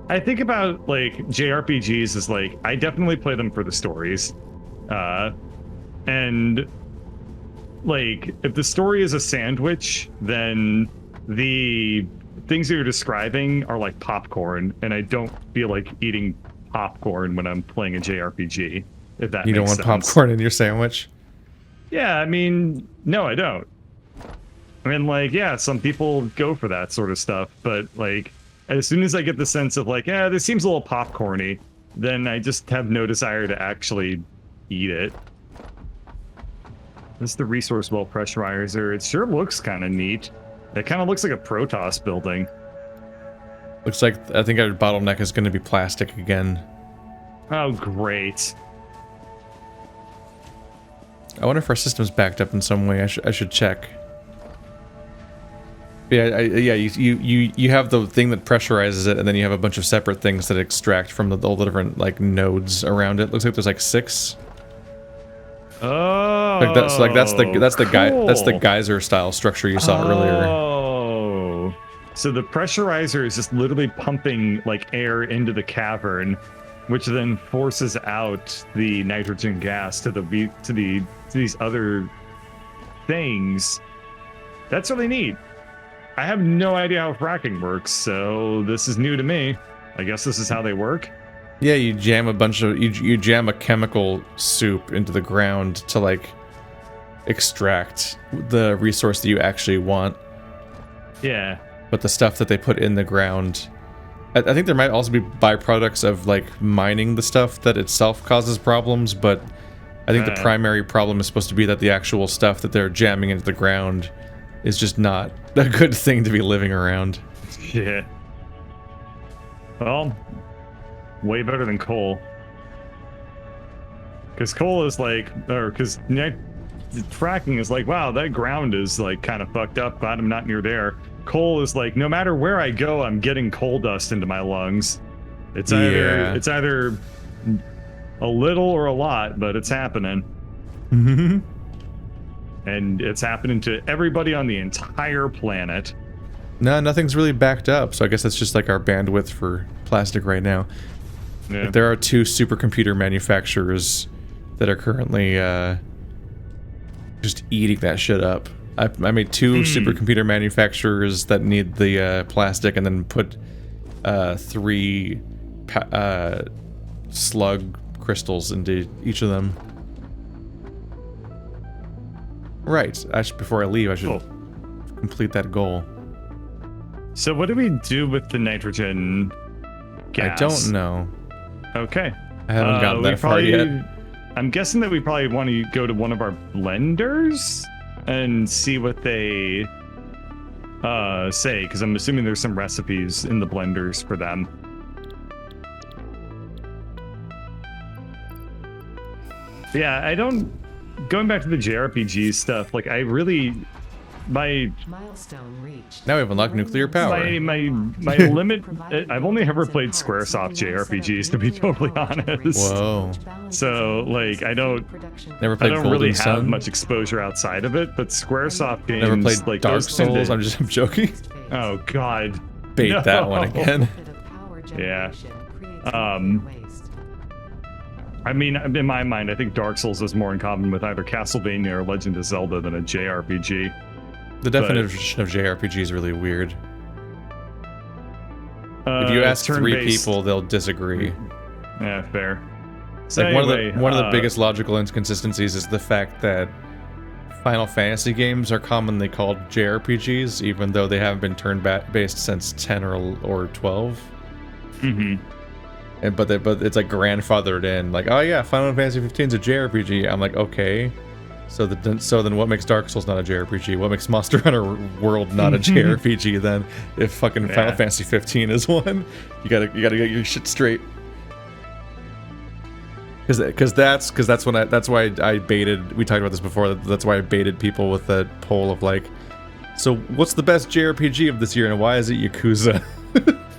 I think about like JRPGs as like I definitely play them for the stories, and like if the story is a sandwich, then the things that you're describing are like popcorn, and I don't feel like eating popcorn when I'm playing a JRPG. If that You don't makes want sense. popcorn in your sandwich? Yeah, I mean, no, I don't. I mean, like, yeah, some people go for that sort of stuff, but like, as soon as I get the sense of like, yeah, this seems a little popcorny, then I just have no desire to actually eat it. This is the resource well pressurizer. It sure looks kind of neat. It kind of looks like a Protoss building. Looks like I think our bottleneck is going to be plastic again. Oh, great. I wonder if our system's backed up in some way. I should check. Yeah, you have the thing that pressurizes it, and then you have a bunch of separate things that extract from all the different like nodes around it. Looks like there's like 6. Oh, Like that's cool. That's the geyser style structure you saw earlier. Oh, so the pressurizer is just literally pumping like air into the cavern, which then forces out the nitrogen gas to these other things. That's really neat. I have no idea how fracking works, so this is new to me. I guess this is how they work. Yeah, you jam you jam a chemical soup into the ground to like extract the resource that you actually want. Yeah. But the stuff that they put in the ground, I think there might also be byproducts of like mining the stuff that itself causes problems, but I think the primary problem is supposed to be that the actual stuff that they're jamming into the ground is just not a good thing to be living around. Yeah. Well, way better than coal. Because coal is like, or because fracking is like, wow, that ground is like kind of fucked up. Glad I'm not near there. Coal is like, no matter where I go, I'm getting coal dust into my lungs. It's either a little or a lot, but it's happening. And it's happening to everybody on the entire planet. No, nothing's really backed up, so I guess that's just like our bandwidth for plastic right now. Yeah. There are 2 supercomputer manufacturers that are currently just eating that shit up. I made 2 supercomputer manufacturers that need the plastic, and then put 3 slug crystals into each of them. Right. Before I leave, I should complete that goal. So what do we do with the nitrogen gas? I don't know. Okay. I haven't gotten that far yet. I'm guessing that we probably want to go to one of our blenders and see what they say, because I'm assuming there's some recipes in the blenders for them. Yeah, I don't... Going back to the JRPG stuff, like I really... Milestone reached. Now we've unlocked nuclear power. My limit... I've only ever played Squaresoft JRPGs, to be totally honest. Whoa. So, like, I don't really have much exposure outside of it, but Squaresoft games... Never played like Dark Souls? I'm joking. Oh, God. Bait that one again. Yeah. I mean, in my mind, I think Dark Souls is more in common with either Castlevania or Legend of Zelda than a JRPG. The definition of JRPG is really weird. If you ask 3 people, they'll disagree. Yeah, fair. So like anyway, one of the biggest logical inconsistencies is the fact that Final Fantasy games are commonly called JRPGs, even though they haven't been turn-based since 10 or 12. Mm-hmm. But it's like grandfathered in, like, oh yeah, Final Fantasy 15 is a JRPG. I'm like, okay. So then what makes Dark Souls not a JRPG? What makes Monster Hunter World not a JRPG then? If fucking Final Fantasy 15 is one, you gotta get your shit straight. Because that's why I baited. We talked about this before. That's why I baited people with that poll of like, so what's the best JRPG of this year and why is it Yakuza?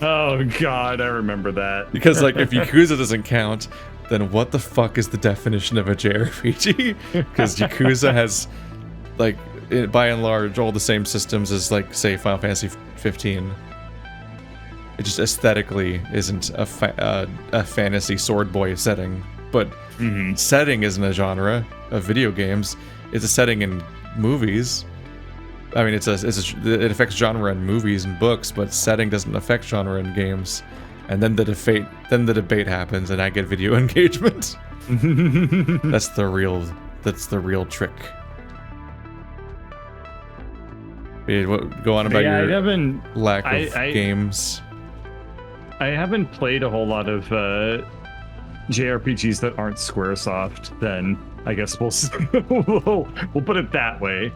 Oh God, I remember that. Because like if Yakuza doesn't count, then what the fuck is the definition of a JRPG? Because Yakuza has, like, by and large, all the same systems as, like, say, Final Fantasy 15. It just aesthetically isn't a fantasy sword boy setting. But setting isn't a genre of video games. It's a setting in movies. I mean, it affects genre in movies and books, but setting doesn't affect genre in games. And then the debate happens, and I get video engagement. That's the real trick. Go on about your lack of games. I haven't played a whole lot of JRPGs that aren't Squaresoft. Then I guess we'll put it that way.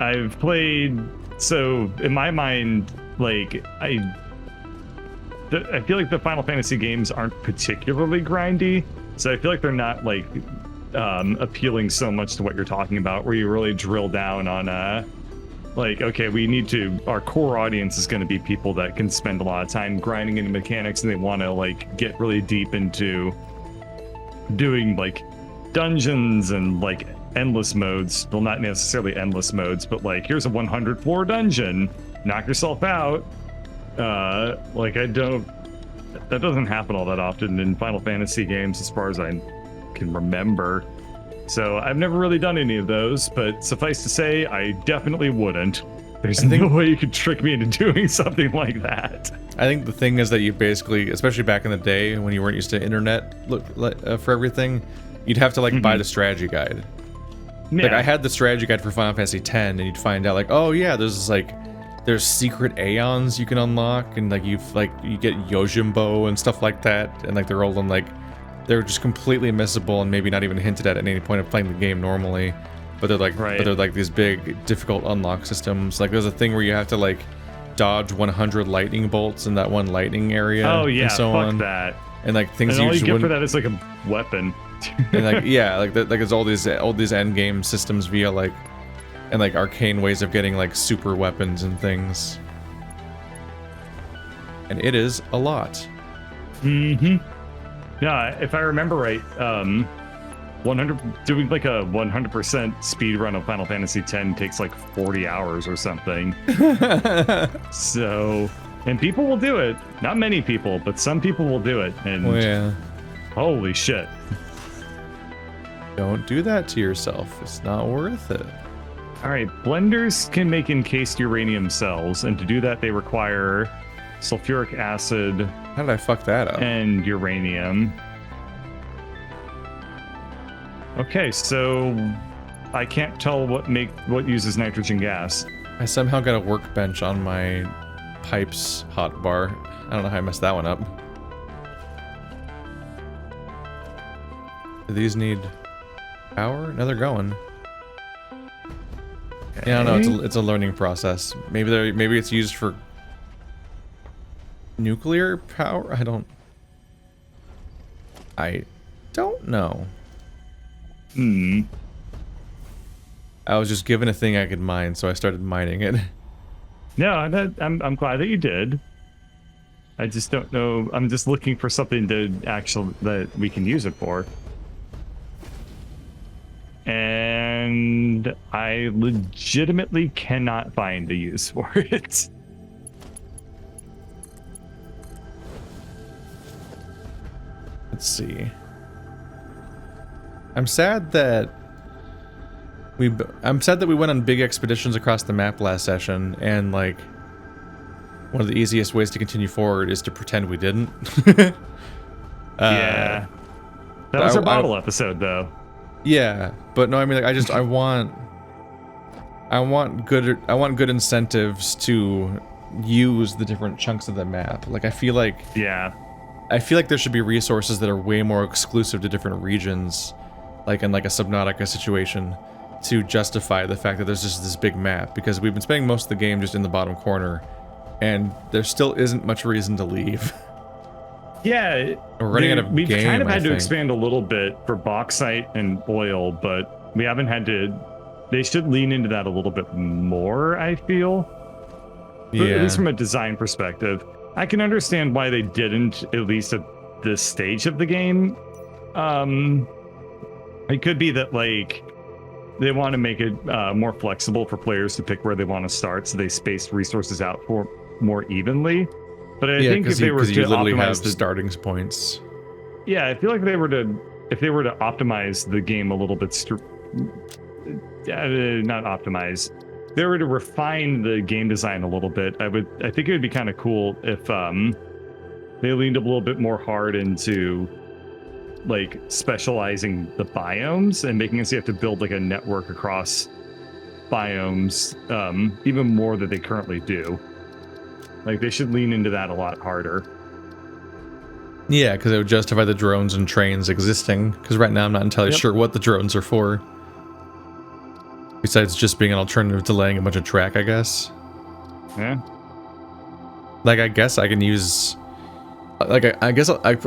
I've played, so in my mind, like I feel like the Final Fantasy games aren't particularly grindy, so I feel like they're not like appealing so much to what you're talking about, where you really drill down on like, okay, our core audience is going to be people that can spend a lot of time grinding into mechanics, and they want to like get really deep into doing like dungeons and like endless modes. Well, not necessarily endless modes, but like, here's a 100 floor dungeon, knock yourself out. Like that doesn't happen all that often in Final Fantasy games as far as I can remember. So I've never really done any of those, but suffice to say, I definitely wouldn't. There's no way you could trick me into doing something like that. I think the thing is that you basically, especially back in the day when you weren't used to internet for everything, you'd have to like buy the strategy guide. Yeah. Like I had the strategy guide for Final Fantasy X, and you'd find out like, oh yeah, there's secret aeons you can unlock, and like you get Yojimbo and stuff like that, and like they're all in like, they're just completely missable and maybe not even hinted at any point of playing the game normally, but they're like these big difficult unlock systems. Like there's a thing where you have to like dodge 100 lightning bolts in that one lightning area. Oh yeah, and so fuck on. that. And like things and all you get wouldn't... for that is like a weapon. And like yeah, like there's all these end game systems via like, and like arcane ways of getting like super weapons and things. And it is a lot. Yeah, if I remember right, 100 doing like a 100% speed run of Final Fantasy X takes like 40 hours or something. So, and people will do it. Not many people, but some people will do it. And yeah. Holy shit. Don't do that to yourself. It's not worth it. All right, blenders can make encased uranium cells, and to do that they require sulfuric acid. How did I fuck that up? And uranium. Okay, so I can't tell what uses nitrogen gas. I somehow got a workbench on my pipes hotbar. I don't know how I messed that one up. Do these need power? No, they're going. Okay. Yeah, no, it's a learning process. Maybe it's used for nuclear power? I don't know. I was just given a thing I could mine, so I started mining it. No, I'm glad that you did. I just don't know. I'm just looking for something that we can use it for. And I legitimately cannot find a use for it. Let's see. I'm sad that we went on big expeditions across the map last session, and like one of the easiest ways to continue forward is to pretend we didn't. Yeah, that was our bottle episode, though. Yeah, but no, I mean, like, I want good incentives to use the different chunks of the map. Like, I feel like there should be resources that are way more exclusive to different regions, like in like a Subnautica situation, to justify the fact that there's just this big map, because we've been spending most of the game just in the bottom corner, and there still isn't much reason to leave. Yeah, we're running out of we've game, kind of had to expand a little bit for bauxite and oil, but we haven't had to. They should lean into that a little bit more, I feel. Yeah. At least from a design perspective. I can understand why they didn't, at least at this stage of the game. It could be that, like, they want to make it more flexible for players to pick where they want to start, so they spaced resources out more evenly. But I Yeah, think if they were to you literally have optimize the starting points. yeah, I feel like if they were to optimize the game a little bit, not optimize, if they were to refine the game design a little bit, I think it would be kind of cool if they leaned a little bit more hard into like specializing the biomes and making it so you have to build like a network across biomes even more than they currently do. Like they should lean into that a lot harder. Yeah, because it would justify the drones and trains existing. Because right now I'm not entirely sure what the drones are for. Besides just being an alternative to laying a bunch of track, I guess. Yeah. Like, I guess I can use... Like, I guess I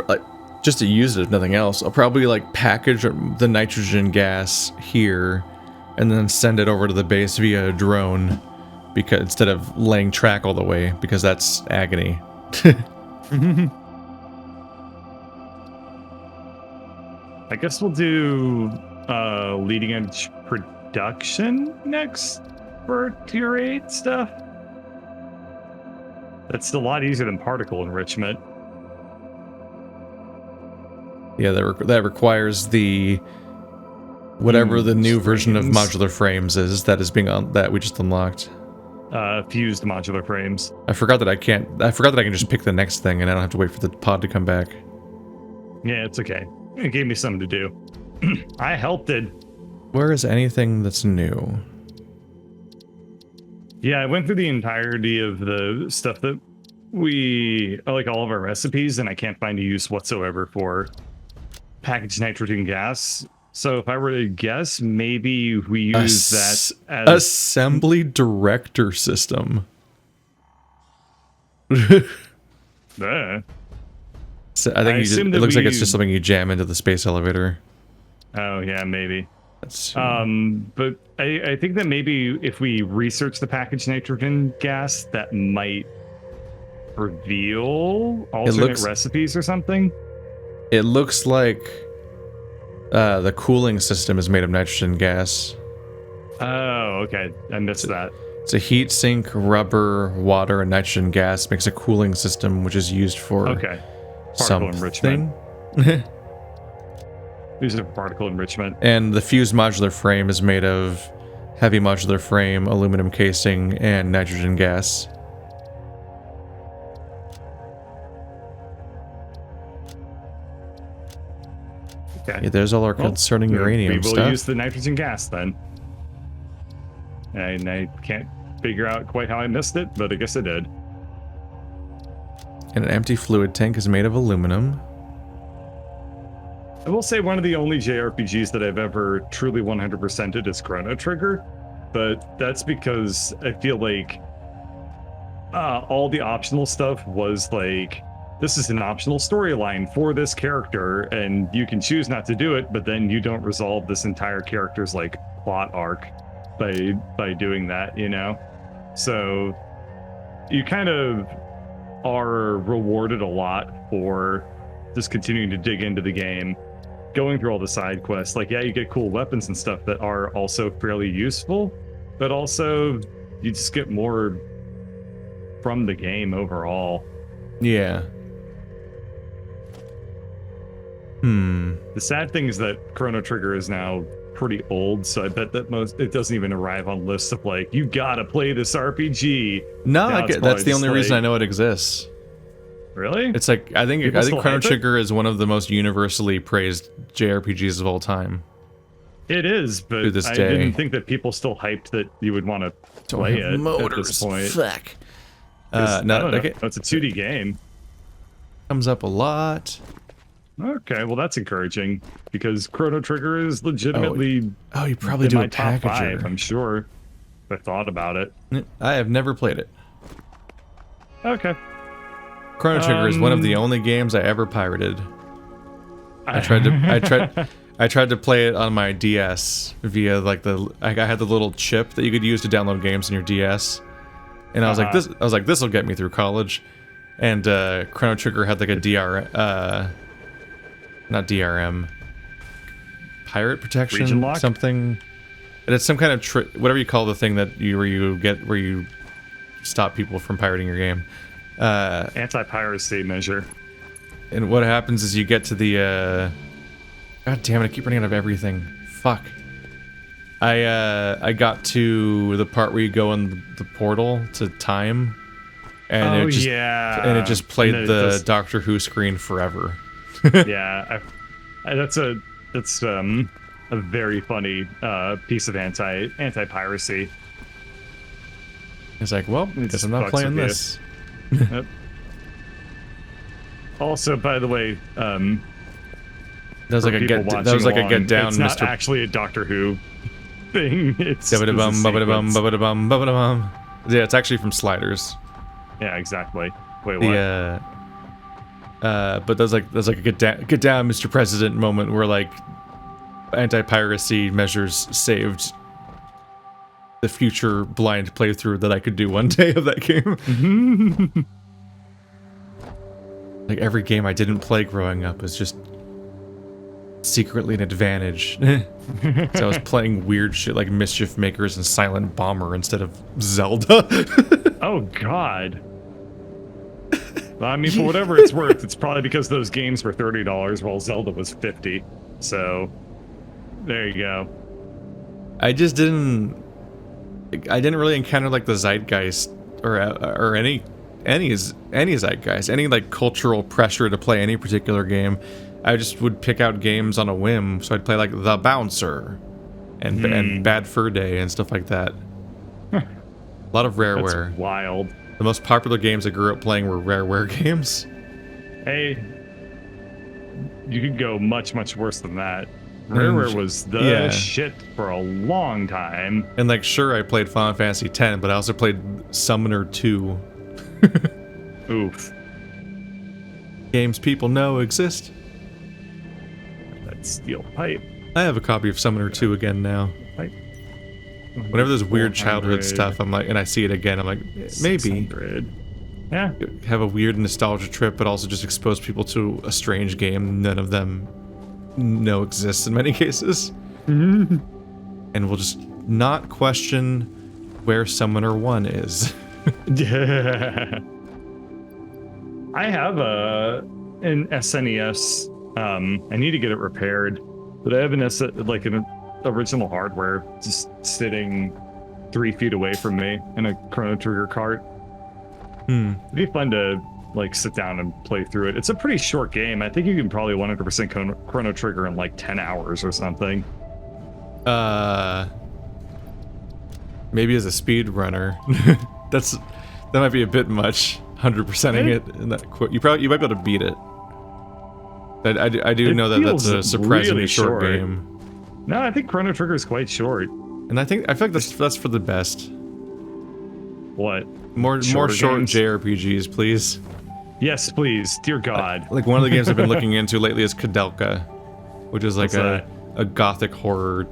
just to use it if nothing else, I'll probably, like, package the nitrogen gas here and then send it over to the base via a drone because instead of laying track all the way, because that's agony. I guess we'll do leading edge production next for tier 8 stuff. That's a lot easier than particle enrichment. Yeah, that requires the whatever the new version of modular frames is that we just unlocked. Fused modular frames. I forgot that I can just pick the next thing and I don't have to wait for the pod to come back. Yeah, it's okay. It gave me something to do. I helped it. Where is anything that's new? Yeah, I went through the entirety of the stuff that like all of our recipes, and I can't find a use whatsoever for packaged nitrogen gas. So if I were to guess, maybe we use that as... Assembly director system. So I think it looks like it's just something you jam into the space elevator. Oh yeah, maybe. That's, but I think that maybe if we research the packaged nitrogen gas, that might reveal alternate recipes or something. It looks like the cooling system is made of nitrogen gas. Oh, okay. I missed that. It's a heat sink, rubber, water, and nitrogen gas makes a cooling system, which is used for particle enrichment. These are particle enrichment. And the fused modular frame is made of heavy modular frame, aluminum casing, and nitrogen gas. Okay. Yeah, there's all our concerning uranium stuff. We will use the nitrogen gas then. And I can't figure out quite how I missed it, but I guess I did. And an empty fluid tank is made of aluminum. I will say one of the only JRPGs that I've ever truly 100%ed is Chrono Trigger, but that's because I feel like all the optional stuff was like, this is an optional storyline for this character, and you can choose not to do it, but then you don't resolve this entire character's like plot arc by doing that, you know? So you kind of are rewarded a lot for just continuing to dig into the game, going through all the side quests. Like, yeah, you get cool weapons and stuff that are also fairly useful, but also you just get more from the game overall. Yeah. The sad thing is that Chrono Trigger is now pretty old, so I bet that it doesn't even arrive on lists of like, you gotta play this RPG. No, that's the only reason I know it exists. Really? It's like I think Chrono Trigger is one of the most universally praised JRPGs of all time. It is, but I didn't think that people still hyped that you would want to play it at this point. Fuck. It's a 2D game. Comes up a lot. Okay, well that's encouraging because Chrono Trigger is legitimately. Oh, you probably do my a top packager. 5, I'm sure. If I thought about it. I have never played it. Okay. Chrono Trigger is one of the only games I ever pirated. I tried to play it on my DS via like I had the little chip that you could use to download games on your DS, and I was like, this will get me through college. And Chrono Trigger had like a not DRM, pirate protection, region lock? something. And it's some kind of whatever you call the thing that where you stop people from pirating your game. Anti-piracy measure. And what happens is you get to the God damn it, I keep running out of everything. Fuck. I got to the part where you go in the portal to time, and it just played the Doctor Who screen forever. Yeah, that's a very funny piece of anti-piracy. It's like, well, guess I'm not playing this. Yep. Also, by the way, that was like a get down. It's not actually a Doctor Who thing. It's yeah, it's actually from Sliders. Yeah, exactly. Wait, what? But there's like a get down, Mr. President moment where like anti-piracy measures saved the future blind playthrough that I could do one day of that game. Like every game I didn't play growing up is just secretly an advantage. So I was playing weird shit like Mischief Makers and Silent Bomber instead of Zelda. Oh God. I mean, for whatever it's worth, it's probably because those games were $30 while Zelda was $50. So there you go. I didn't really encounter like the zeitgeist or any zeitgeist, any like cultural pressure to play any particular game. I just would pick out games on a whim, so I'd play like The Bouncer and Bad Fur Day and stuff like that. A lot of Rareware. That's wild. The most popular games I grew up playing were Rareware games. Hey, you could go much, much worse than that. Rareware was the shit for a long time. And like, sure, I played Final Fantasy X, but I also played Summoner 2. Oof. Games people know exist. That steel pipe. I have a copy of Summoner 2 again now. Pipe. Whenever there's weird childhood stuff, I'm like, and I see it again, I'm like, maybe. 600. Yeah. Have a weird nostalgia trip, but also just expose people to a strange game none of them know exists in many cases. And we'll just not question where Summoner 1 is. Yeah. I have an SNES. I need to get it repaired, but I have an original hardware just sitting 3 feet away from me in a Chrono Trigger cart. It'd be fun to like sit down and play through it. It's a pretty short game. I think you can probably 100% Chrono Trigger in like 10 hours or something. Maybe as a speed runner. that might be a bit much. 100%ing it in that you might be able to beat it. But I do know that that's a surprisingly really short game. No, I think Chrono Trigger is quite short. And I feel like that's for the best. What? More short games? JRPGs, please. Yes, please. Dear God. Like one of the games I've been looking into lately is Kudelka, which is like What's a gothic horror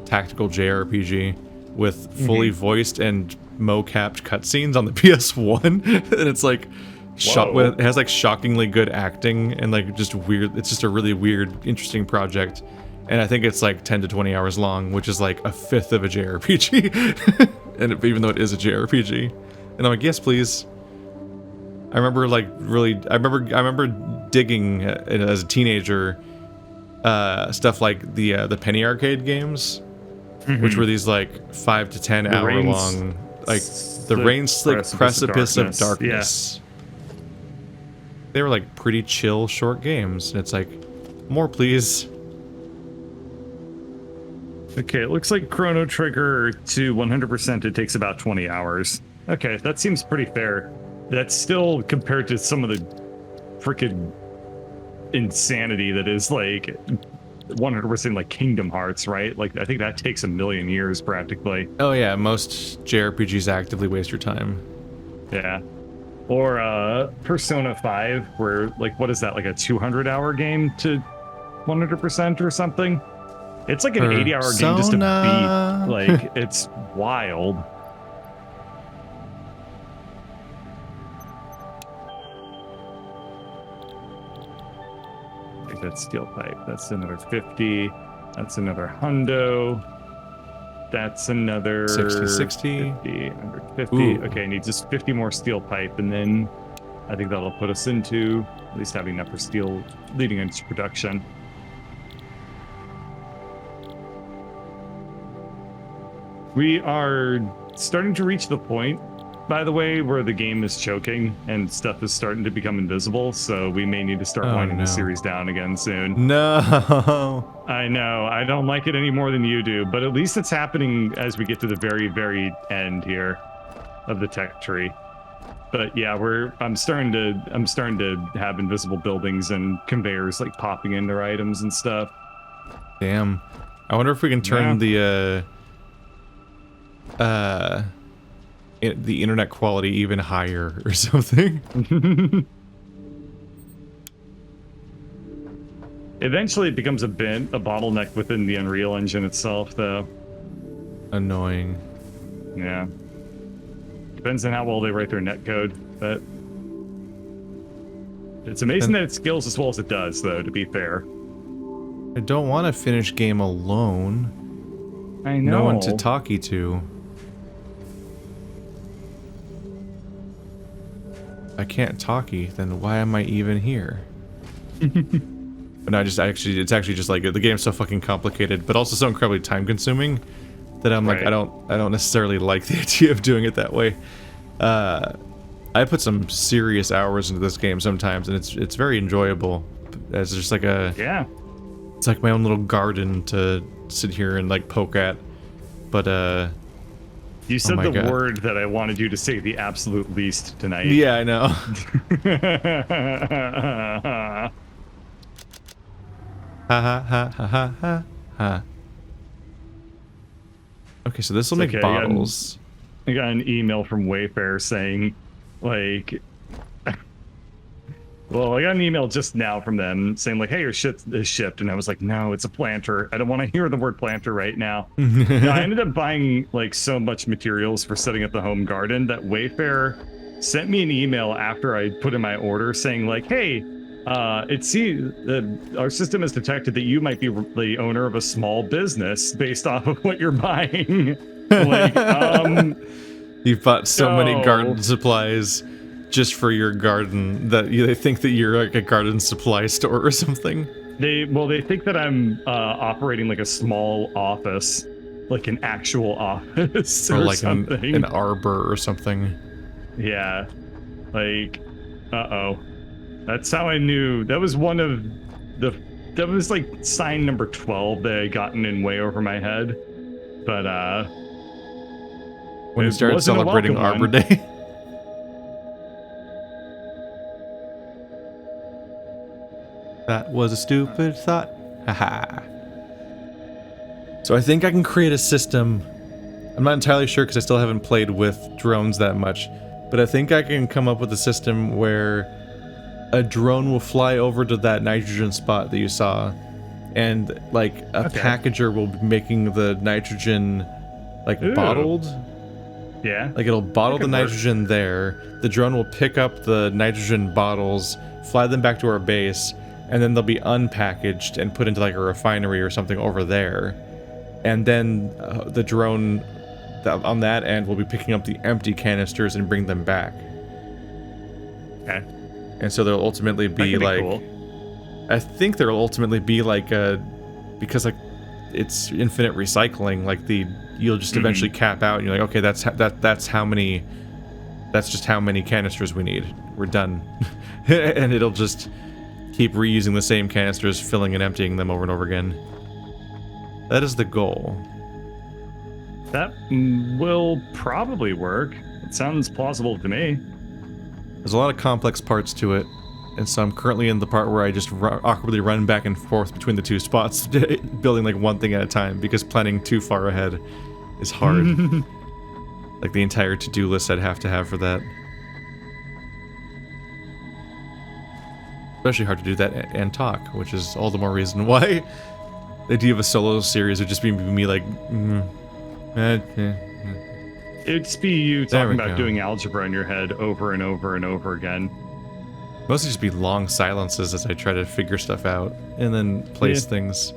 tactical JRPG with fully voiced and mo-capped cutscenes on the PS1, and it's like it has like shockingly good acting and like just weird. It's just a really weird, interesting project, and I think it's like 10 to 20 hours long, which is like a fifth of a JRPG, and even though it is a JRPG, and I'm like, yes, please. I remember digging as a teenager stuff like the Penny Arcade games, which were these like 5 to 10 hour long, like the Rain-Slick Precipice of Darkness. Yeah. They were like pretty chill short games, and it's like, more please. Okay, it looks like Chrono Trigger to 100% it takes about 20 hours. Okay, that seems pretty fair. That's still compared to some of the freaking insanity that is like 100% like Kingdom Hearts, right? Like I think that takes a million years practically. Oh yeah, most JRPGs actively waste your time. Yeah. Or Persona 5, where like what is that, like a 200-hour game to 100% or something? It's like an 80-hour game just to beat. Like it's wild. That steel pipe. That's another 50. That's another hundo. That's another 60. 50, 150. Ooh. Okay, I need just 50 more steel pipe, and then I think that'll put us into at least having enough for steel leading into production. We are starting to reach the point, by the way, where the game is choking and stuff is starting to become invisible, so we may need to start winding the series down again soon. No. I know, I don't like it any more than you do, but at least it's happening as we get to the very, very end here of the tech tree. But yeah, I'm starting to have invisible buildings and conveyors like popping into our items and stuff. Damn. I wonder if we can turn the internet quality even higher or something. Eventually it becomes a bottleneck within the Unreal Engine itself, though. Annoying. Yeah. Depends on how well they write their netcode, but it's amazing that it scales as well as it does, though, to be fair. I don't want to finish game alone. I know. No one to talkie to. I can't talkie, then why am I even here? But no, it's actually just like the game's so fucking complicated, but also so incredibly time consuming that I'm like, I don't necessarily like the idea of doing it that way. I put some serious hours into this game sometimes, and it's very enjoyable. It's just like it's like my own little garden to sit here and like poke at. But you said the word that I wanted you to say the absolute least tonight. Yeah, I know. Ha ha ha ha ha ha ha. Okay, so this will make bottles. I got an email from Wayfair saying, like, well, I got an email just now from them saying, like, hey, your shit is shipped. And I was like, no, it's a planter. I don't want to hear the word planter right now. No, I ended up buying, like, so much materials for setting up the home garden that Wayfair sent me an email after I put in my order saying, like, hey, our system has detected that you might be the owner of a small business based off of what you're buying. Like, you've bought so many garden supplies just for your garden that they think that you're like a garden supply store or something. They think that I'm operating like a small office, like an actual office or like something. An arbor or something. Yeah, like, that's how I knew. That was one of that was like sign number 12 that I had gotten in way over my head. But when you started celebrating Arbor Day. That was a stupid thought. Haha. So I think I can create a system. I'm not entirely sure because I still haven't played with drones that much, but I think I can come up with a system where a drone will fly over to that nitrogen spot that you saw, and like a packager will be making the nitrogen like bottled. Yeah. Like it'll bottle the nitrogen there. The drone will pick up the nitrogen bottles, fly them back to our base, and then they'll be unpackaged and put into like a refinery or something over there. And then the drone on that end will be picking up the empty canisters and bring them back. Okay. And so there'll ultimately be like, cool. I think there'll ultimately be like because like it's infinite recycling. Like you'll just eventually cap out. And you're like, okay, that's how many. That's just how many canisters we need. We're done, and it'll just keep reusing the same canisters, filling and emptying them over and over again. That is the goal. That will probably work. It sounds plausible to me. There's a lot of complex parts to it, and so I'm currently in the part where I just awkwardly run back and forth between the two spots, building like one thing at a time, because planning too far ahead is hard. Like the entire to-do list I'd have to have for that. Especially hard to do that and talk, which is all the more reason why the idea of a solo series would just be me like... It'd just be you talking about doing algebra in your head over and over and over again. Mostly just be long silences as I try to figure stuff out and then place things.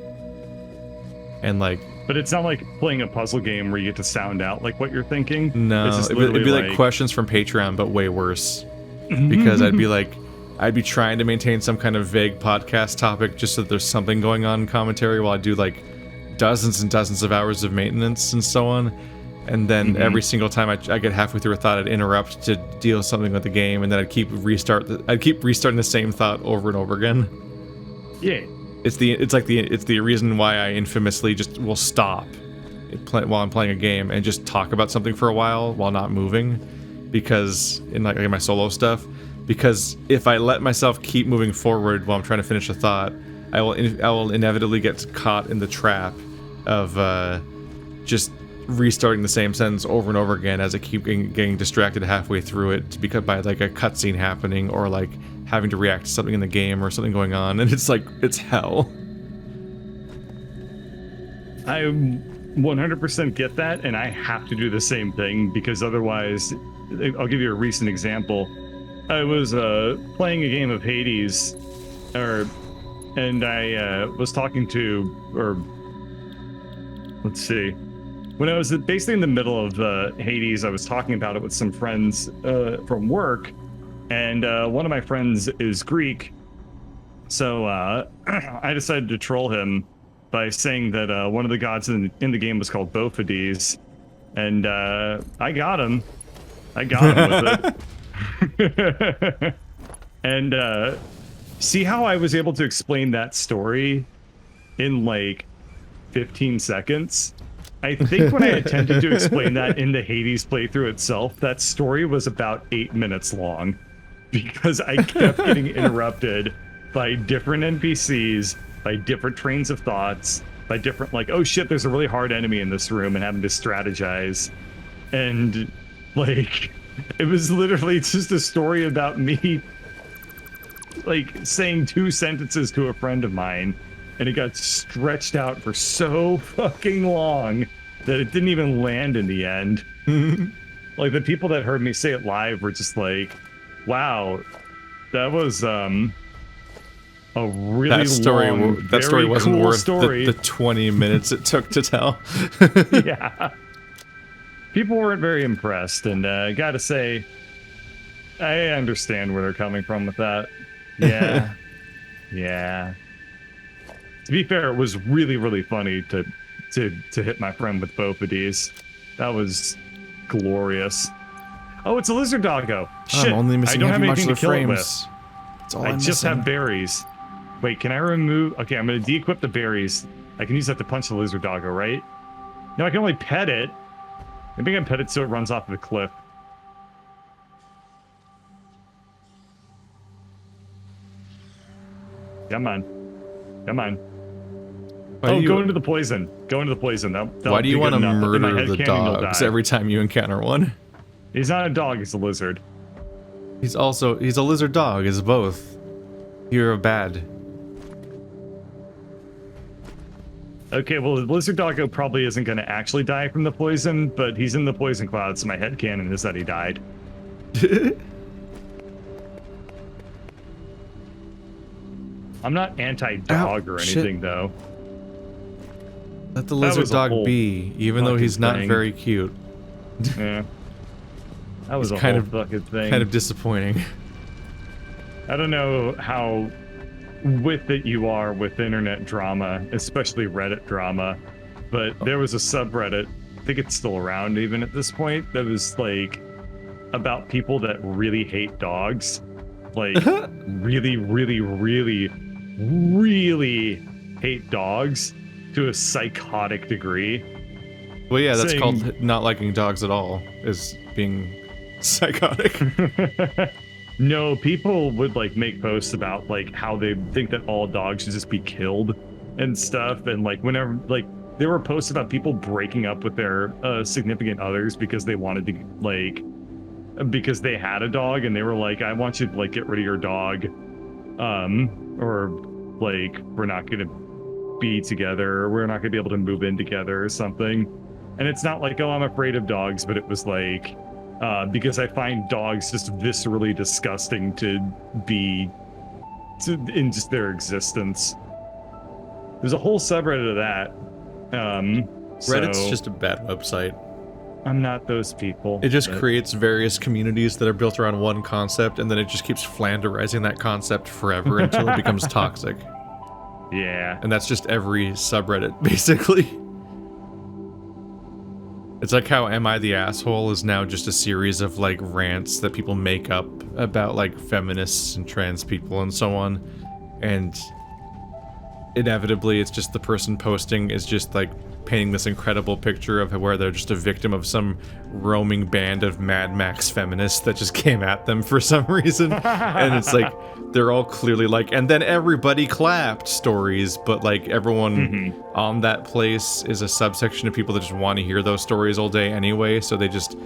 And like But it's not like playing a puzzle game where you get to sound out like what you're thinking. No, It's just it'd be literally like questions from Patreon, but way worse. Because I'd be trying to maintain some kind of vague podcast topic just so that there's something going on in commentary while I do like dozens and dozens of hours of maintenance and so on. And then every single time I get halfway through a thought, I'd interrupt to deal with something with the game, and then I'd keep restarting the same thought over and over again. Yeah. It's the reason why I infamously just will stop while I'm playing a game and just talk about something for a while not moving, because in like my solo stuff, because if I let myself keep moving forward while I'm trying to finish a thought, I will inevitably get caught in the trap of just restarting the same sentence over and over again as I keep getting distracted halfway through it because by like a cutscene happening or like having to react to something in the game or something going on, and it's like, it's hell. I 100% get that, and I have to do the same thing because otherwise, I'll give you a recent example. I was playing a game of Hades, and I was talking to, let's see, when I was basically in the middle of Hades, I was talking about it with some friends from work, and one of my friends is Greek, so I decided to troll him by saying that one of the gods in the game was called Bophides, and I got him with it. And see how I was able to explain that story in like 15 seconds? I think when I attempted to explain that in the Hades playthrough itself, that story was about 8 minutes long because I kept getting interrupted by different NPCs, by different trains of thoughts, by different like, oh shit, there's a really hard enemy in this room, and having to strategize. And like, it was literally just a story about me like saying 2 sentences to a friend of mine, and it got stretched out for so fucking long that it didn't even land in the end. Like, the people that heard me say it live were just like, wow, that was a really that story wasn't cool worth story. The 20 minutes it took to tell. Yeah. People weren't very impressed, and I gotta say, I understand where they're coming from with that. Yeah. Yeah. To be fair, it was really, really funny to hit my friend with both of these. That was glorious. Oh, it's a lizard doggo. Shit, I'm only missing I don't have heavy anything to kill it with. frames. That's all I I'm just missing. have berries. Wait, can I remove... Okay, I'm going to de-equip the berries. I can use that to punch the lizard doggo, right? No, I can only pet it. Maybe I can pet it so it runs off of the cliff. Come on. Come on. Go into the poison. Go into the poison. Why do you want to murder the dog? dogs every time you encounter one? He's not a dog, he's a lizard. He's a lizard dog, it's both. You're a bad. Okay, well, the lizard doggo probably isn't going to actually die from the poison, but he's in the poison cloud, so my headcanon is that he died. I'm not anti-dog or anything, though. Let the lizard dog be, even though he's not very cute. Yeah. That was a whole fucking thing. Kind of disappointing. I don't know how with it you are with internet drama, especially Reddit drama, but there was a subreddit, I think it's still around even at this point, that was like about people that really hate dogs. Like really, really, really, really hate dogs to a psychotic degree. Well, yeah, that's called not liking dogs at all, is being psychotic. No, people would like make posts about like how they think that all dogs should just be killed and stuff, and like whenever like there were posts about people breaking up with their significant others because they wanted to like because they had a dog, and they were like, I want you to like get rid of your dog, or like we're not gonna be together, or we're not gonna be able to move in together or something. And it's not like, oh, I'm afraid of dogs, but it was like because I find dogs just viscerally disgusting in just their existence. There's a whole subreddit of that. Reddit's So just a bad website. I'm not those people. It just but- creates various communities that are built around one concept, and then it just keeps flanderizing that concept forever until it becomes toxic. Yeah. And that's just every subreddit, basically. It's like how Am I the Asshole is now just a series of, like, rants that people make up about, like, feminists and trans people and so on. And inevitably, it's just the person posting is just, like, painting this incredible picture of where they're just a victim of some roaming band of Mad Max feminists that just came at them for some reason. And it's like, they're all clearly like, and then everybody clapped stories, but like everyone on that place is a subsection of people that just want to hear those stories all day anyway, so they just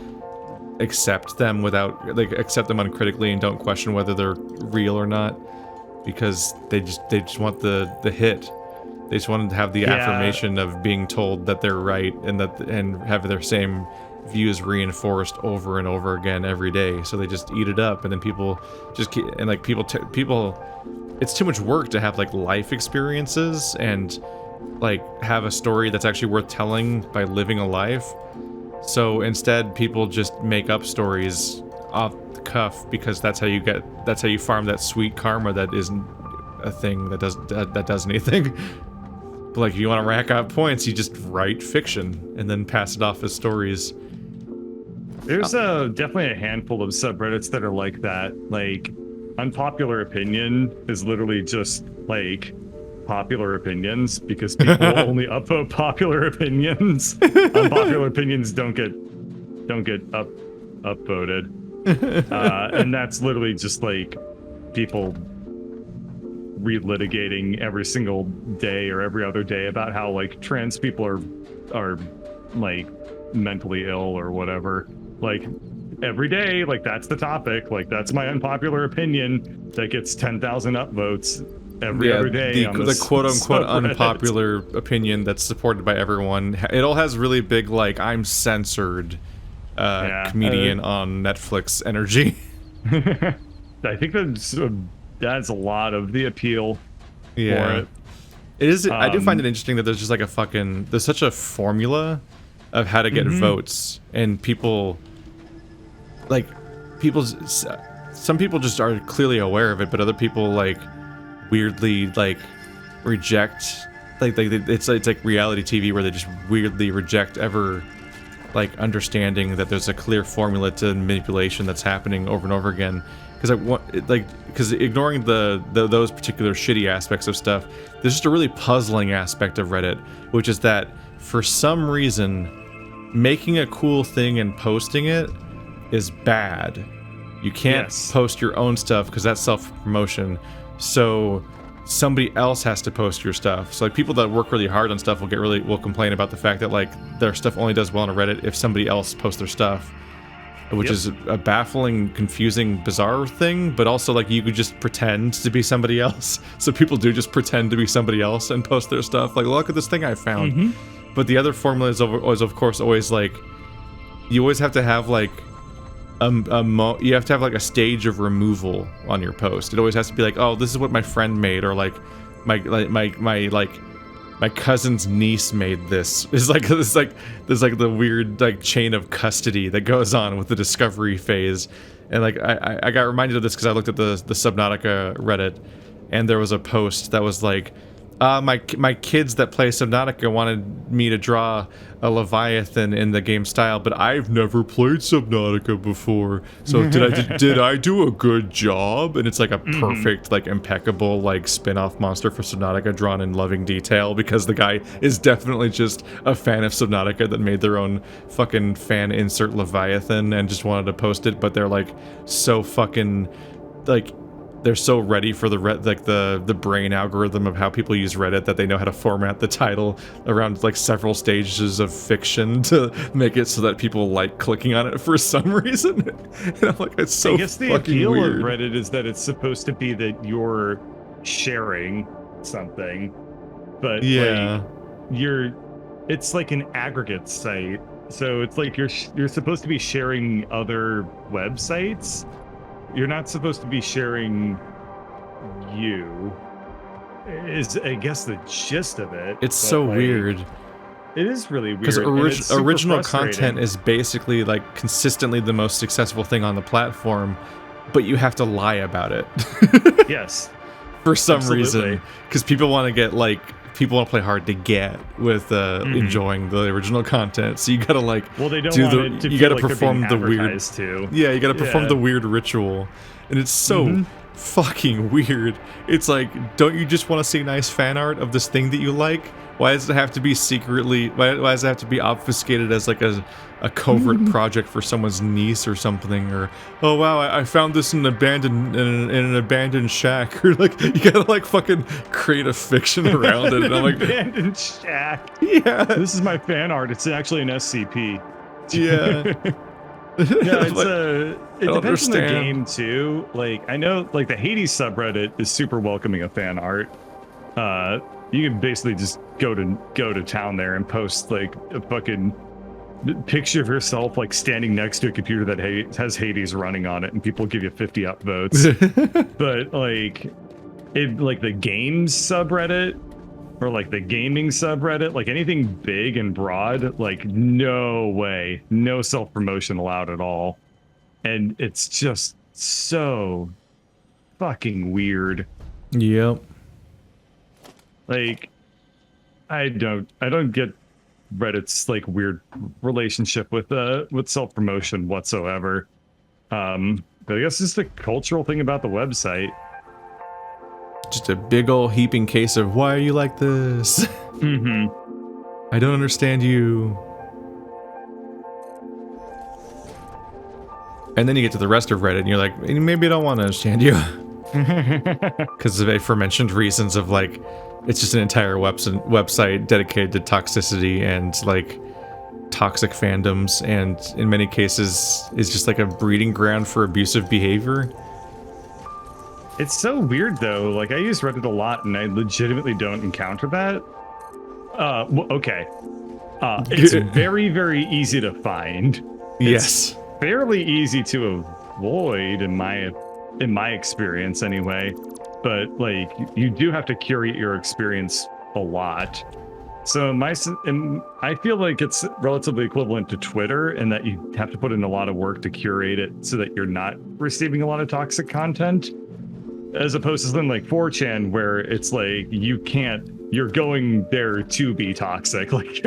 accept them without, like, accept them uncritically and don't question whether they're real or not, because they just want the hit. They just wanted to have the affirmation of being told that they're right and have their same views reinforced over and over again every day. So they just eat it up, and then people just keep, and like people, it's too much work to have like life experiences and like have a story that's actually worth telling by living a life. So instead, people just make up stories off the cuff because that's how you farm that sweet karma that isn't a thing that does anything. But like, if you want to rack up points, you just write fiction and then pass it off as stories. There's definitely a handful of subreddits that are like that. Like, unpopular opinion is literally just like popular opinions because people only upvote popular opinions. Unpopular opinions don't get upvoted, and that's literally just like people relitigating every single day or every other day about how like trans people are like mentally ill or whatever. Like every day, like that's the topic. Like that's my unpopular opinion that gets 10,000 upvotes every other day. The quote unquote unpopular opinion that's supported by everyone. It all has really big like I'm censored comedian on Netflix energy. I think that's a lot of the appeal for it. It is. I do find it interesting that there's just like there's such a formula of how to get votes, and some people just are clearly aware of it, but other people like weirdly like reject, like it's like reality TV where they just weirdly reject ever like understanding that there's a clear formula to manipulation that's happening over and over again. Because ignoring those particular shitty aspects of stuff, there's just a really puzzling aspect of Reddit, which is that for some reason, making a cool thing and posting it is bad. You can't post your own stuff because that's self-promotion. So somebody else has to post your stuff. So like people that work really hard on stuff will complain about the fact that like their stuff only does well on Reddit if somebody else posts their stuff. Which is a baffling, confusing, bizarre thing, but also like you could just pretend to be somebody else. So people do just pretend to be somebody else and post their stuff. Like, look at this thing I found. But the other formula is of course always like, you always have to have like you have to have like a stage of removal on your post. It always has to be like, oh, this is what my friend made, or like my cousin's niece made this. There's like the weird like chain of custody that goes on with the discovery phase. And like I got reminded of this because I looked at the Subnautica Reddit, and there was a post that was like, my kids that play Subnautica wanted me to draw a Leviathan in the game style, but I've never played Subnautica before. So did I do a good job? And it's like a perfect, like impeccable, like spin-off monster for Subnautica drawn in loving detail, because the guy is definitely just a fan of Subnautica that made their own fucking fan insert Leviathan and just wanted to post it, but they're like so fucking like they're so ready for the brain algorithm of how people use Reddit that they know how to format the title around like several stages of fiction to make it so that people like clicking on it for some reason. And I'm like, it's so fucking weird. I guess the appeal of Reddit is that it's supposed to be that you're sharing something, but like it's like an aggregate site. So it's like you're supposed to be sharing other websites. You're not supposed to be sharing you, is I guess the gist of it. It's so weird. It is really weird. Because Because original content is basically like consistently the most successful thing on the platform, but you have to lie about it. Yes. For some Absolutely. reason. Because people want to get like, people want to play hard to get with enjoying the original content. So you gotta like, Well, they don't do want the, it to you feel gotta like they're perform being the weird. advertised to. Yeah, you gotta perform Yeah. the weird ritual. And it's so fucking weird. It's like, don't you just want to see nice fan art of this thing that you like? Why does it have to be secretly, why does it have to be obfuscated as like a covert project for someone's niece or something? Or, oh wow, I found this in an abandoned shack. Or like, you gotta like fucking create a fiction around it. And I'm like, Abandoned shack. yeah. This is my fan art. It's actually an SCP. Yeah. No, it's Like, it don't depends on the understand. game too. Like I know, like the Hades subreddit is super welcoming of fan art. You can basically just go to town there and post like a fucking picture of yourself like standing next to a computer that has Hades running on it, and people give you 50 upvotes. But like the games subreddit or like the gaming subreddit, like anything big and broad, like no way, no self-promotion allowed at all. And it's just so fucking weird. Yep. Like I don't get Reddit's like weird relationship with self-promotion whatsoever. But I guess it's the cultural thing about the website. Just a big old heaping case of why are you like this? I don't understand you. And then you get to the rest of Reddit and you're like, maybe I don't want to understand you. Because of aforementioned reasons of like, it's just an entire website dedicated to toxicity and like toxic fandoms, and in many cases is just like a breeding ground for abusive behavior. It's so weird though. Like I use Reddit a lot, and I legitimately don't encounter that. Okay. It's very, very easy to find. Yes. Fairly easy to avoid in my experience anyway. But like you do have to curate your experience a lot. So I feel like it's relatively equivalent to Twitter in that you have to put in a lot of work to curate it so that you're not receiving a lot of toxic content. As opposed to something like 4chan where it's like you're going there to be toxic. Like,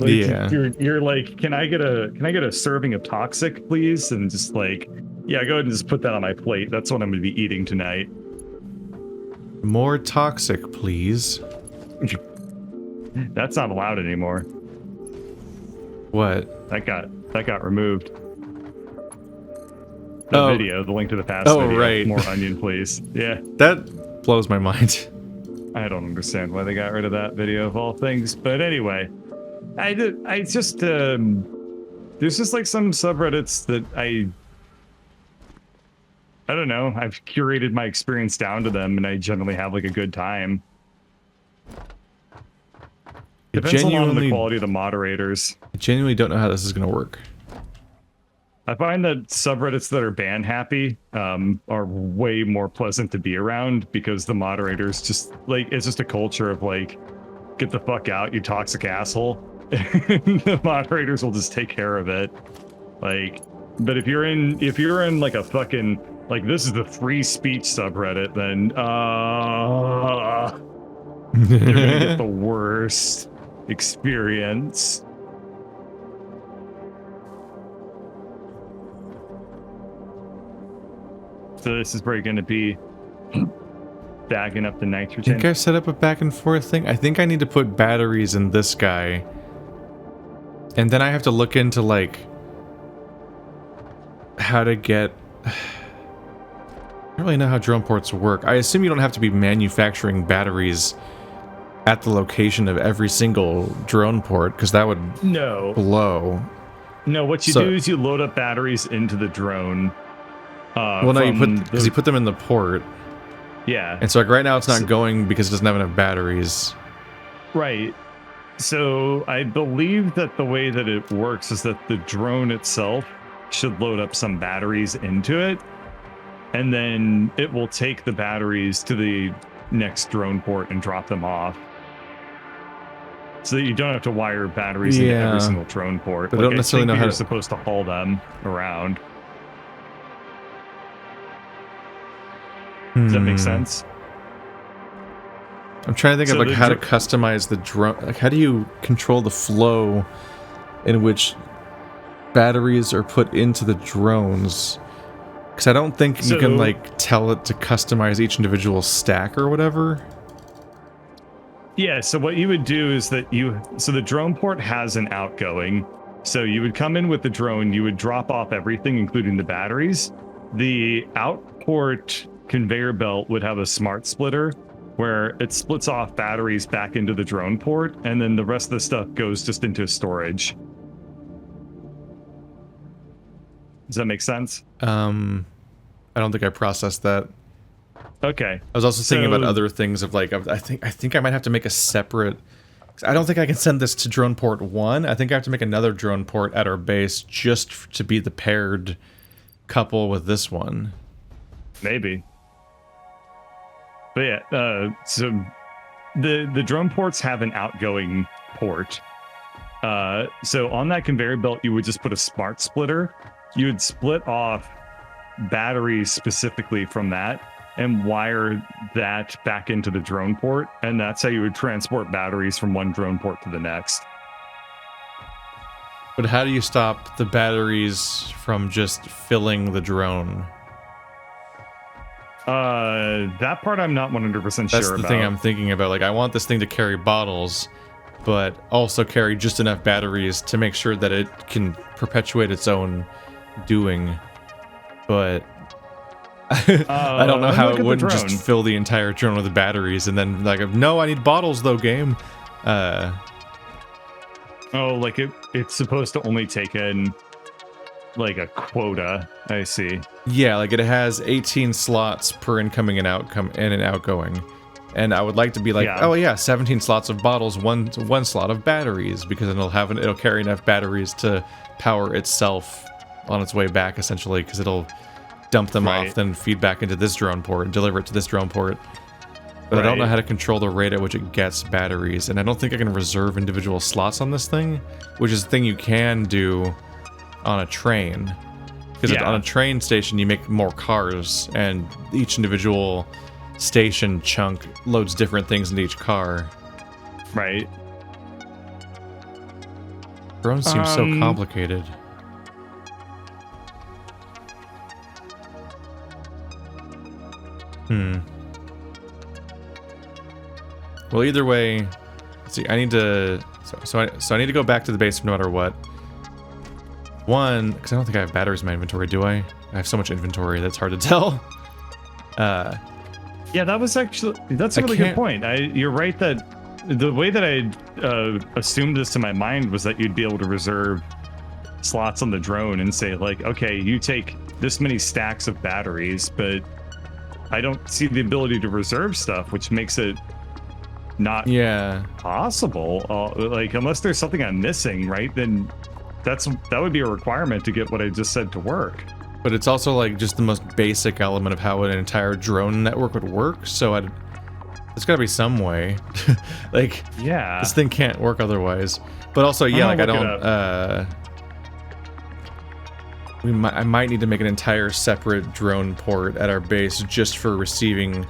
Yeah. You're like, can I get a serving of toxic, please? And just like, yeah, go ahead and just put that on my plate. That's what I'm gonna be eating tonight. More toxic, please. That's not allowed anymore. What? That got removed. The video, the link to the past video. Right. More onion, please. Yeah. That blows my mind. I don't understand why they got rid of that video of all things. But anyway, I just there's just like some subreddits that I don't know. I've curated my experience down to them, and I generally have like a good time. Depends a lot on the quality of the moderators. I genuinely don't know how this is going to work. I find that subreddits that are ban happy are way more pleasant to be around because the moderators just like, it's just a culture of like, get the fuck out, you toxic asshole. The moderators will just take care of it. Like, but if you're in like a fucking, like this is the free speech subreddit, then you're gonna get the worst experience. So this is where you're going to be bagging up the I nitrogen. think I set up a back and forth thing. I think I need to put batteries in this guy. And then I have to look into like how to get... I don't really know how drone ports work. I assume you don't have to be manufacturing batteries at the location of every single drone port, because that would blow. No, what you do is you load up batteries into the drone. Well, no, you put them in the port. Yeah. And so like right now it's not going because it doesn't have enough batteries. Right. So I believe that the way that it works is that the drone itself should load up some batteries into it, and then it will take the batteries to the next drone port and drop them off. so that you don't have to wire batteries into every single drone port. But I don't necessarily know how you're supposed to haul them around. Does that make sense? I'm trying to think of like how to customize the drone. Like, how do you control the flow in which batteries are put into the drones? Because I don't think you can like tell it to customize each individual stack or whatever. Yeah, so what you would do is that so the drone port has an outgoing. So you would come in with the drone, you would drop off everything, including the batteries. The outport conveyor belt would have a smart splitter where it splits off batteries back into the drone port, and then the rest of the stuff goes just into storage. Does that make sense? I don't think I processed that. Okay. I was also thinking about other things of like, I think I might have to make a separate, I don't think I can send this to drone port 1. I think I have to make another drone port at our base just to be the paired couple with this one. Maybe. But yeah, so the drone ports have an outgoing port. So on that conveyor belt, you would just put a smart splitter. You would split off batteries specifically from that and wire that back into the drone port, and that's how you would transport batteries from one drone port to the next. But how do you stop the batteries from just filling the drone? That part I'm not 100% sure about. That's the thing I'm thinking about. Like, I want this thing to carry bottles, but also carry just enough batteries to make sure that it can perpetuate its own doing. But I don't know how it wouldn't just fill the entire drone with batteries and then like, no, I need bottles though, game. Oh, like it's supposed to only take in like a quota. I see. Yeah, like it has 18 slots per incoming and outgoing. And I would like to be like, oh yeah, 17 slots of bottles, one slot of batteries, because then it'll carry enough batteries to power itself on its way back, essentially, because it'll dump them off, then feed back into this drone port and deliver it to this drone port. But I don't know how to control the rate at which it gets batteries, and I don't think I can reserve individual slots on this thing, which is a thing you can do on a train. Because on a train station, you make more cars, and each individual station chunk loads different things into each car. Right. Drones seem so complicated. Well, either way, let's see. I need to. So I need to go back to the base no matter what. One, because I don't think I have batteries in my inventory, do I? I have so much inventory that's hard to tell. Yeah, that's a really good point. You're right that the way that I assumed this in my mind was that you'd be able to reserve slots on the drone and say like, okay, you take this many stacks of batteries, but I don't see the ability to reserve stuff, which makes it not possible. Like, unless there's something I'm missing, right? Then that would be a requirement to get what I just said to work. But it's also like just the most basic element of how an entire drone network would work. So there's got to be some way. Like, this thing can't work otherwise. But also, like I don't. I might need to make an entire separate drone port at our base just for receiving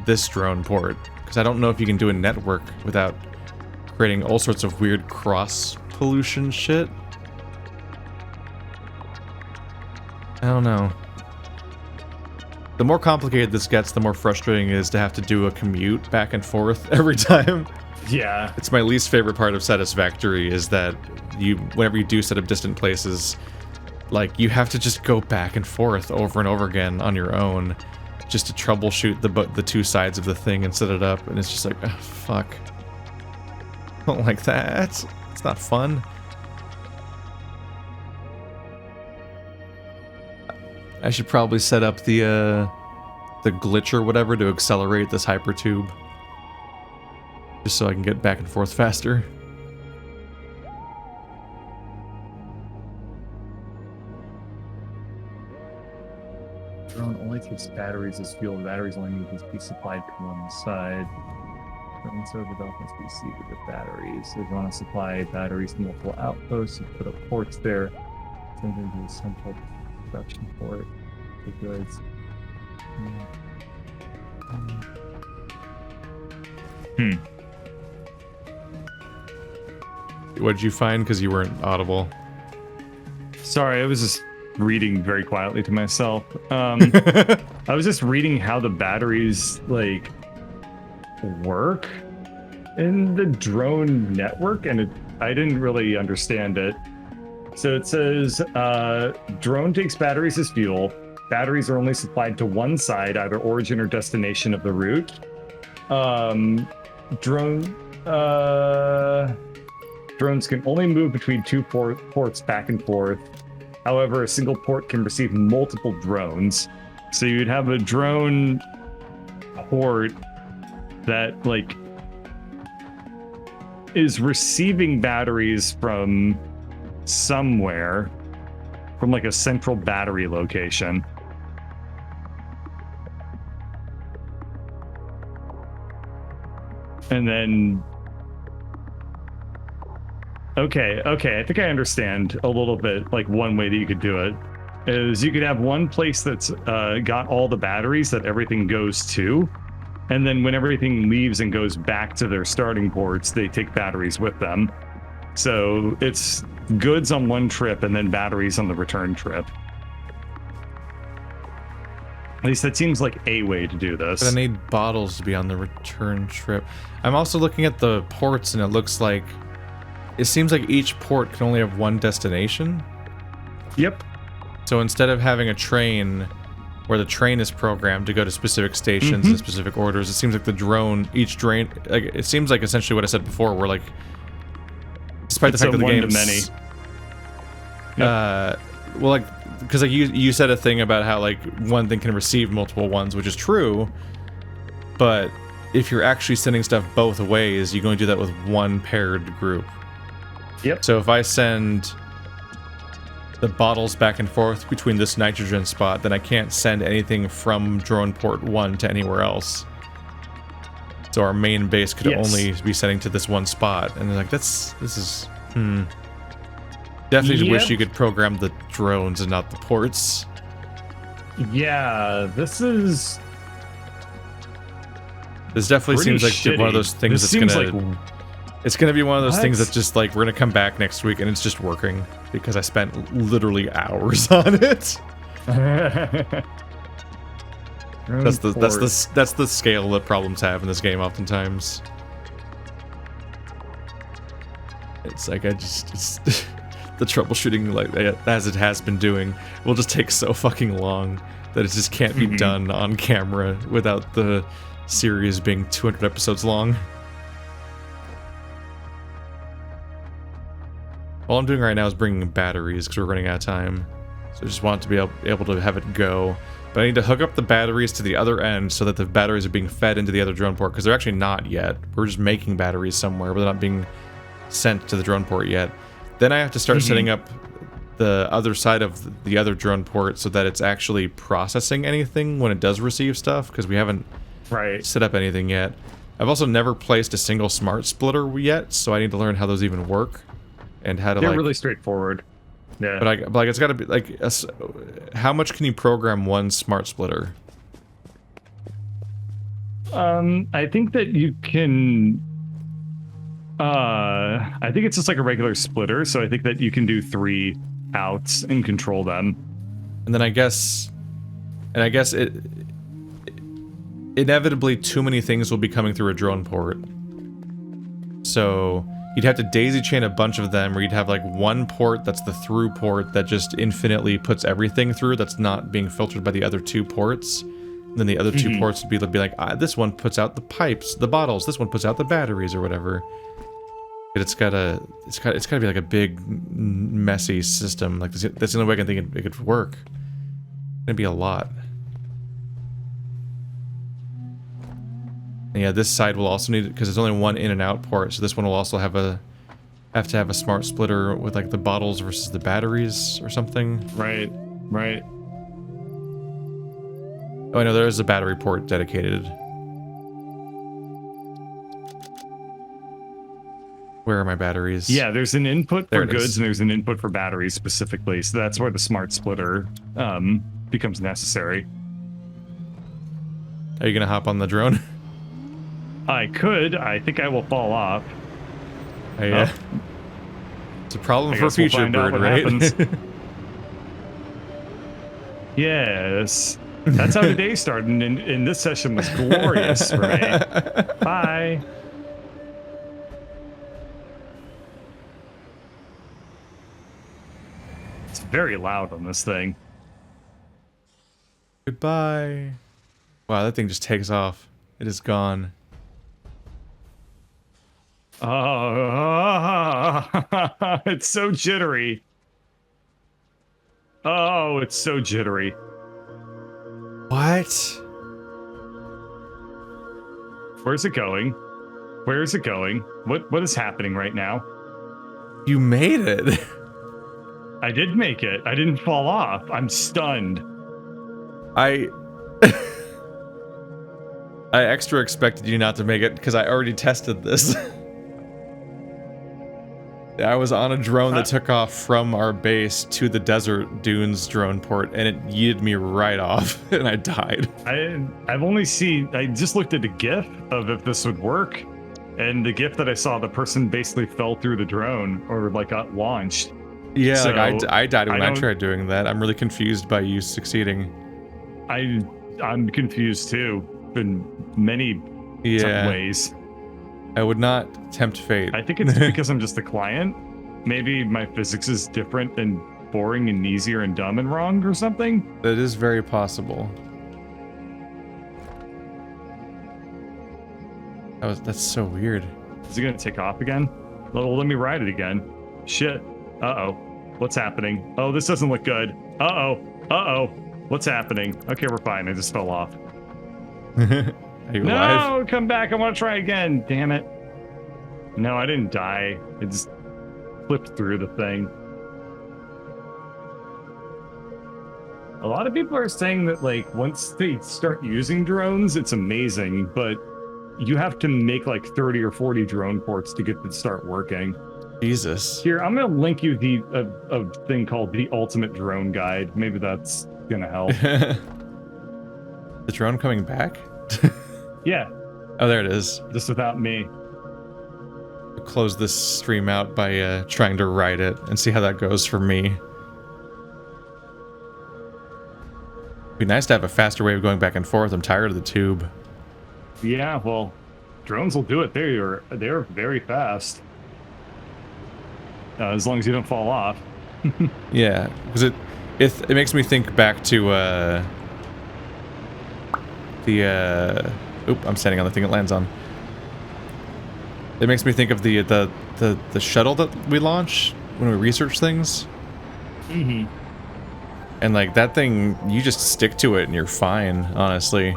this drone port, because I don't know if you can do a network without creating all sorts of weird cross pollution shit. I don't know. The more complicated this gets, the more frustrating it is to have to do a commute back and forth every time. Yeah. It's my least favorite part of Satisfactory is that whenever you do set up distant places, like, you have to just go back and forth over and over again on your own just to troubleshoot the two sides of the thing and set it up, and it's just like, oh, fuck. I don't like that. It's not fun. I should probably set up the glitch or whatever to accelerate this hypertube, just so I can get back and forth faster. Drone only takes batteries as fuel. The batteries only need to be supplied to one side. And so the belt must be seated with batteries. So you want to supply batteries to multiple outposts. You put up ports there. Send into a central production port. The goods. What did you find? Because you weren't audible. Sorry, I was just reading very quietly to myself. I was just reading how the batteries like work in the drone network, and I didn't really understand it. So it says drone takes batteries as fuel. Batteries are only supplied to one side, either origin or destination of the route. Drones can only move between two ports back and forth. However, a single port can receive multiple drones. So you'd have a drone port that like is receiving batteries from somewhere, from like a central battery location. And then Okay, I think I understand a little bit, like one way that you could do it is you could have one place that's got all the batteries that everything goes to, and then when everything leaves and goes back to their starting ports, they take batteries with them. So it's goods on one trip and then batteries on the return trip. At least that seems like a way to do this. But I need bottles to be on the return trip. I'm also looking at the ports, and it looks like it seems like each port can only have one destination. Yep. So instead of having a train where the train is programmed to go to specific stations and specific orders, it seems like the drone, each train, like it seems like essentially what I said before, where like, despite it's the fact that the one game's, to many. Well, like, because like you said a thing about how like one thing can receive multiple ones, which is true, but if you're actually sending stuff both ways, you can only do that with one paired group. Yep. So if I send the bottles back and forth between this nitrogen spot, then I can't send anything from drone port 1 to anywhere else. So our main base could only be sending to this one spot. And they're like, this is, Definitely wish you could program the drones and not the ports. Yeah, this definitely seems like shitty. one of those things this that's seems gonna... like It's gonna be one of those What? things that's just like, we're gonna come back next week and it's just working because I spent literally hours on it. That's the scale that problems have in this game oftentimes. It's like it's the troubleshooting, like as it has been doing, will just take so fucking long that it just can't be done on camera without the series being 200 episodes long. All I'm doing right now is bringing batteries because we're running out of time. So I just want to be able to have it go. But I need to hook up the batteries to the other end so that the batteries are being fed into the other drone port, because they're actually not yet. We're just making batteries somewhere, but they're not being sent to the drone port yet. Then I have to start setting up the other side of the other drone port so that it's actually processing anything when it does receive stuff, because we haven't set up anything yet. I've also never placed a single smart splitter yet, so I need to learn how those even work. And how to They're really straightforward. Yeah. But like it's got to be like how much can you program one smart splitter? I think that you can. I think it's just like a regular splitter, so I think that you can do 3 outs and control them. And then I guess it inevitably too many things will be coming through a drone port. So you'd have to daisy chain a bunch of them, or you'd have like one port that's the through port that just infinitely puts everything through that's not being filtered by the other 2 ports. And then the other 2 ports would be like, this one puts out the pipes, the bottles, this one puts out the batteries or whatever. But it's gotta be like a big messy system. Like that's the only way I can think it could work. It's gonna be a lot. And yeah, this side will also need it because there's only one in and out port, so this one will also have to have a smart splitter with like the bottles versus the batteries or something. Right. Oh, I know there is a battery port dedicated. Where are my batteries? Yeah, there's an input There for it is. goods and there's an input for batteries specifically. So that's where the smart splitter becomes necessary. Are you gonna hop on the drone? I could. I think I will fall off. It's a problem I for guess we'll future find out bird, what right? happens. Yes. That's how the day started, and this session was glorious for me. Bye. It's very loud on this thing. Goodbye. Wow, that thing just takes off. It is gone. Oh, it's so jittery. Oh, it's so jittery. What? Where's it going? Where is it going? What is happening right now? You made it. I did make it. I didn't fall off. I'm stunned. I extra expected you not to make it because I already tested this. I was on a drone that took off from our base to the Desert Dunes drone port, and it yeeted me right off, and I died. I've only seen. I just looked at a GIF of if this would work, and the GIF that I saw, the person basically fell through the drone or like got launched. Yeah, So, like I died when I don't- tried doing that. I'm really confused by you succeeding. I'm confused too in many ways. I would not tempt fate. I think it's because I'm just a client. Maybe my physics is different and boring and easier and dumb and wrong or something. That is very possible. That's so weird. Is it gonna take off again? Well, let me ride it again. Shit. Uh-oh. What's happening? Oh, this doesn't look good. Uh-oh. Uh-oh. What's happening? Okay, we're fine. I just fell off. Are you alive? No, come back. I want to try again. Damn it. No, I didn't die. I just flipped through the thing. A lot of people are saying that, like, once they start using drones, it's amazing, but you have to make like 30 or 40 drone ports to get it to start working. Jesus. Here, I'm going to link you a thing called the Ultimate Drone Guide. Maybe that's going to help. The drone coming back? Yeah. Oh, there it is. Just without me. I'll close this stream out by trying to ride it and see how that goes for me. Be nice to have a faster way of going back and forth. I'm tired of the tube. Yeah, well, drones will do it. They're very fast. As long as you don't fall off. Yeah, because it makes me think back to oop, I'm standing on the thing it lands on. It makes me think of the shuttle that we launch when we research things. Mm-hmm. And like that thing, you just stick to it and you're fine, honestly.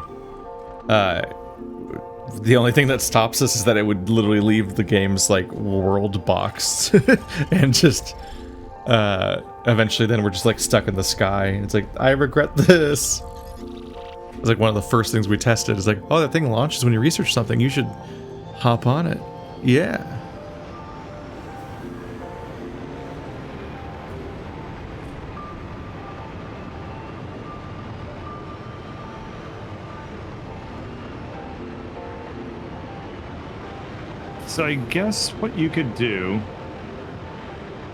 The only thing that stops us is that it would literally leave the game's like world box and just eventually then we're just like stuck in the sky. It's like, I regret this. It's like one of the first things we tested is like, oh, that thing launches when you research something, you should hop on it. Yeah. So I guess what you could do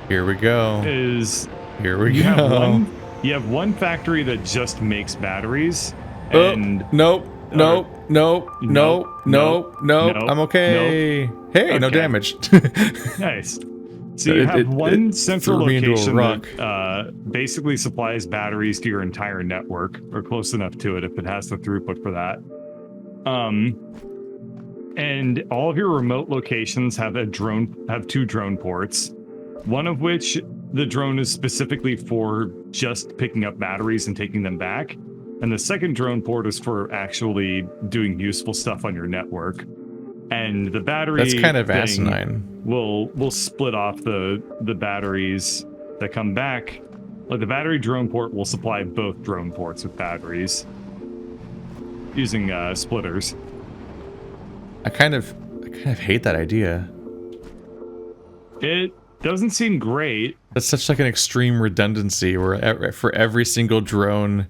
Here we go. is Here we you go. have one factory that just makes batteries, Oh, and nope. Nope. Nope. Nope. Nope. Nope. I'm okay. Hey, no Okay. damage. nice. So you have one central threw me into a location rock. that basically supplies batteries to your entire network, or close enough to it if it has the throughput for that. And all of your remote locations have two drone ports, one of which the drone is specifically for just picking up batteries and taking them back. And the second drone port is for actually doing useful stuff on your network. And the battery That's kind of thing asinine. will split off the batteries that come back. Like the battery drone port will supply both drone ports with batteries using splitters. I kind of hate that idea. It doesn't seem great. That's such like an extreme redundancy where for every single drone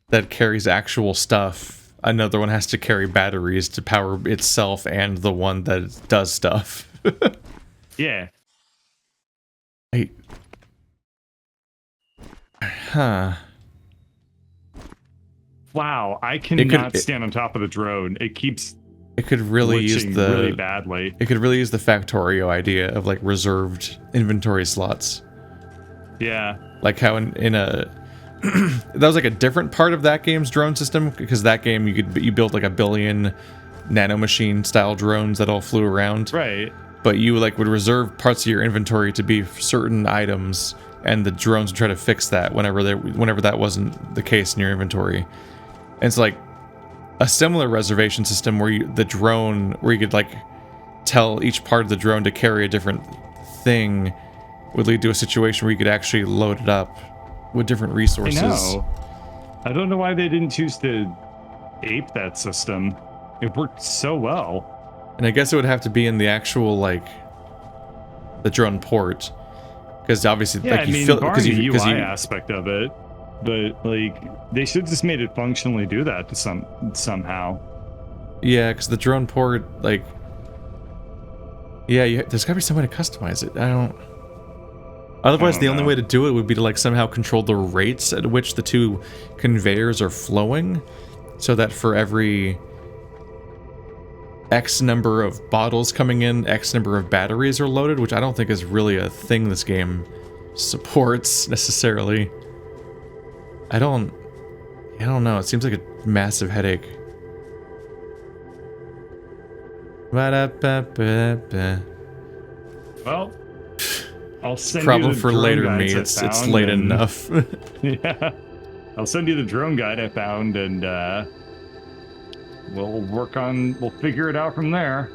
that carries actual stuff, another one has to carry batteries to power itself and the one that does stuff. Yeah. Huh. Wow, I cannot stand on top of the drone. It keeps It could really use the really badly. It could really use the Factorio idea of like reserved inventory slots. Yeah. Like how in a that was like a different part of that game's drone system, because that game you built like 1 billion nanomachine style drones that all flew around. Right. But you like would reserve parts of your inventory to be certain items, and the drones would try to fix that whenever that wasn't the case in your inventory. And it's like a similar reservation system where you could like tell each part of the drone to carry a different thing would lead to a situation where you could actually load it up with different resources. I know. I don't know why they didn't choose to ape that system. It worked so well. And I guess it would have to be in the actual like the drone port, because obviously yeah, like I mean, because the UI aspect of it, but like they should have just made it functionally do that to somehow. Yeah, because the drone port, like, yeah, there's gotta be some way to customize it. Otherwise, the only way to do it would be to like somehow control the rates at which the two conveyors are flowing, so that for every X number of bottles coming in, X number of batteries are loaded, which I don't think is really a thing this game supports necessarily. I don't know. It seems like a massive headache. Well, I'll send problem you the for drone later guides me. I It's found late and- enough. Yeah, I'll send you the drone guide I found, and we'll figure it out from there.